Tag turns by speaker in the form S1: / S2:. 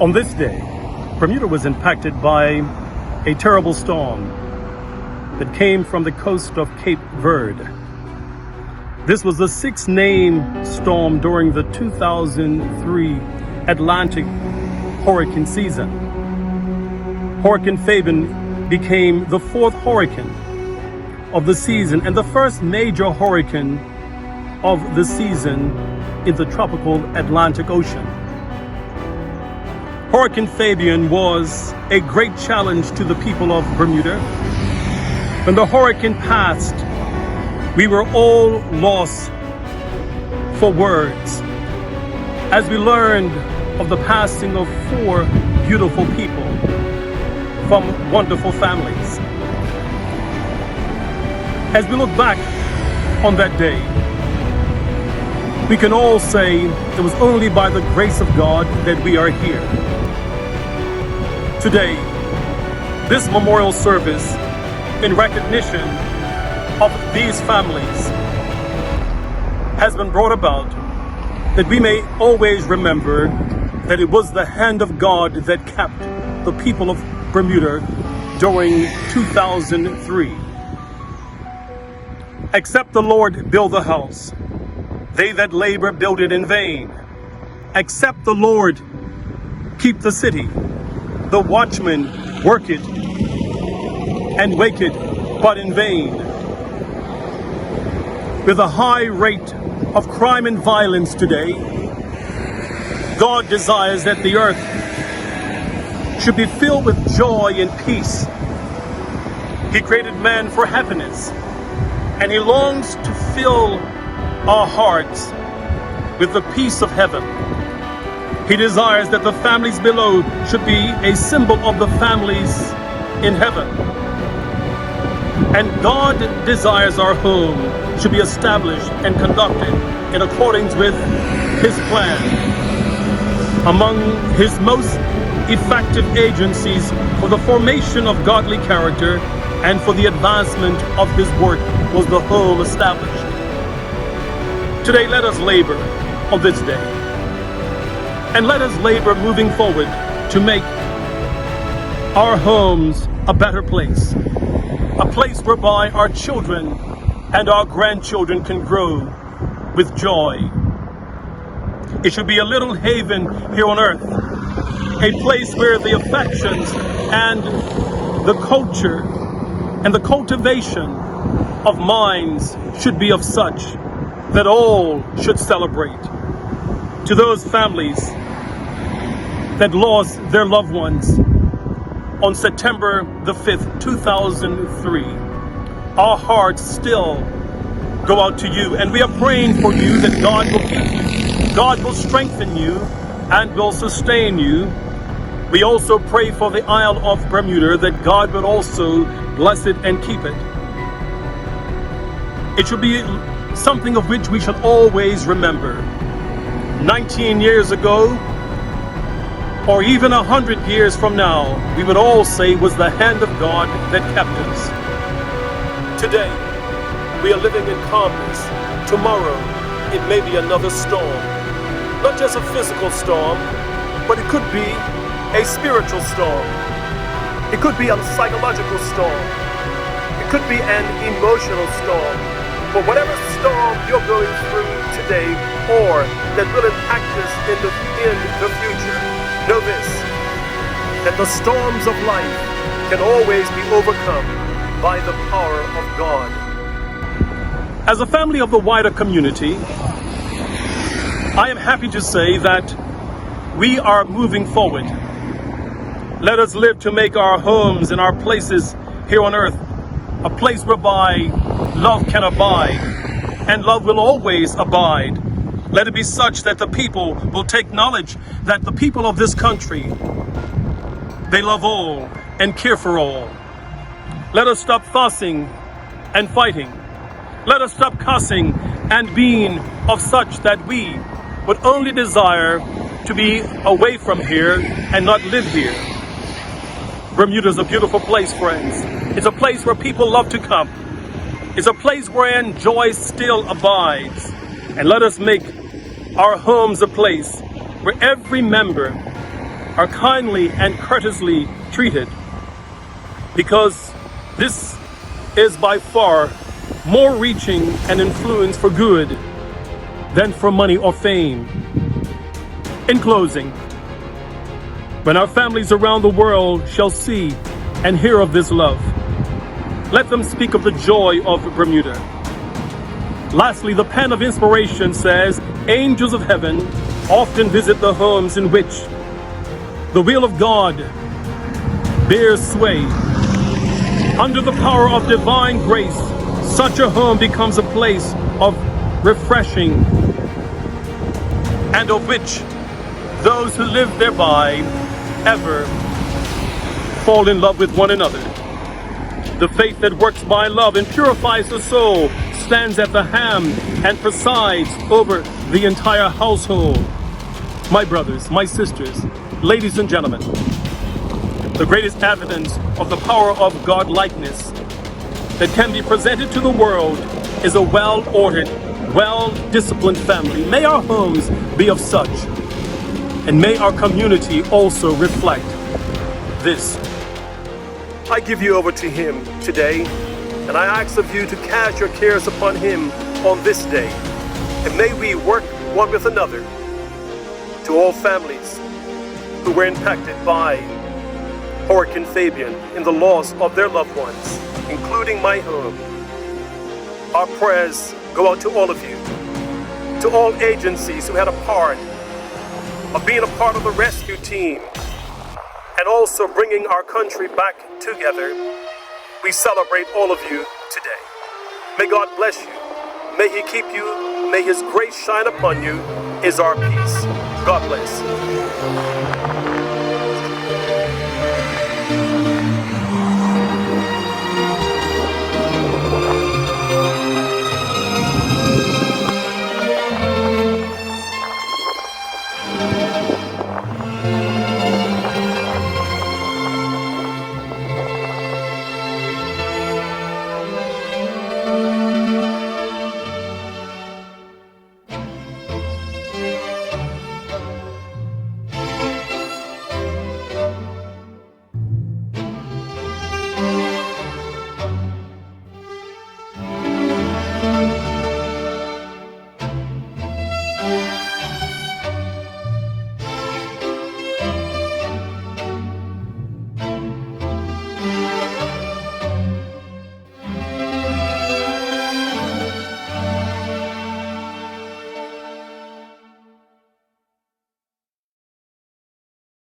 S1: On this day, Bermuda was impacted by a terrible storm that came from the coast of Cape Verde. This was the sixth named storm during the 2003 Atlantic hurricane season. Hurricane Fabian became the fourth hurricane of the season and the first major hurricane of the season in the tropical Atlantic Ocean. Hurricane Fabian was a great challenge to the people of Bermuda. When the hurricane passed, we were all lost for words as we learned of the passing of four beautiful people from wonderful families. As we look back on that day, we can all say it was only by the grace of God that we are here. Today, this memorial service in recognition of these families has been brought about that we may always remember that it was the hand of God that kept the people of Bermuda during 2003. Except the Lord build the house, they that labor build it in vain. Except the Lord keep the city, the watchman work it and wake it, but in vain. With a high rate of crime and violence today, God desires that the earth should be filled with joy and peace. He created man for happiness, and He longs to fill our hearts with the peace of heaven. He desires that the families below should be a symbol of the families in heaven. And God desires our home should be established and conducted in accordance with His plan. Among His most effective agencies for the formation of godly character and for the advancement of His work was the home established. Today, let us labor on this day. And let us labor moving forward to make our homes a better place. A place whereby our children and our grandchildren can grow with joy. It should be a little haven here on earth. A place where the affections and the culture and the cultivation of minds should be of such that all should celebrate. To those families that lost their loved ones on September the 5th, 2003, our hearts still go out to you, and we are praying for you that God will keep you, God will strengthen you, and will sustain you. We also pray for the Isle of Bermuda that God will also bless it and keep it. It should be something of which we should always remember. 19 years ago, or even 100 years from now, we would all say it was the hand of God that kept us. Today, we are living in calmness. Tomorrow, it may be another storm. Not just a physical storm, but it could be a spiritual storm. It could be a psychological storm. It could be an emotional storm. But whatever storm you're going through today, or that will impact us in the future, know this, that the storms of life can always be overcome by the power of God. As a family of the wider community, I am happy to say that we are moving forward. Let us live to make our homes and our places here on earth a place whereby love can abide, and love will always abide. Let it be such that the people will take knowledge that the people of this country, they love all and care for all. Let us stop fussing and fighting. Let us stop cussing and being of such that we would only desire to be away from here and not live here. Bermuda is a beautiful place, friends. It's a place where people love to come. It's a place wherein joy still abides. And let us make our homes a place where every member are kindly and courteously treated, because this is by far more reaching an influence for good than for money or fame. In closing, when our families around the world shall see and hear of this love, let them speak of the joy of Bermuda. Lastly, the pen of inspiration says, angels of heaven often visit the homes in which the will of God bears sway. Under the power of divine grace, such a home becomes a place of refreshing, and of which those who live thereby ever fall in love with one another. The faith that works by love and purifies the soul stands at the helm and presides over the entire household. My brothers, my sisters, ladies and gentlemen, the greatest evidence of the power of God-likeness that can be presented to the world is a well-ordered, well-disciplined family. May our homes be of such, and may our community also reflect this. I give you over to Him today, and I ask of you to cast your cares upon Him on this day. And may we work one with another. To all families who were impacted by Hurricane Fabian in the loss of their loved ones, including my home, our prayers go out to all of you. To all agencies who had a part of being a part of the rescue team, and also bringing our country back together, we celebrate all of you today. May God bless you. May He keep you. May His grace shine upon you, is our peace. God bless.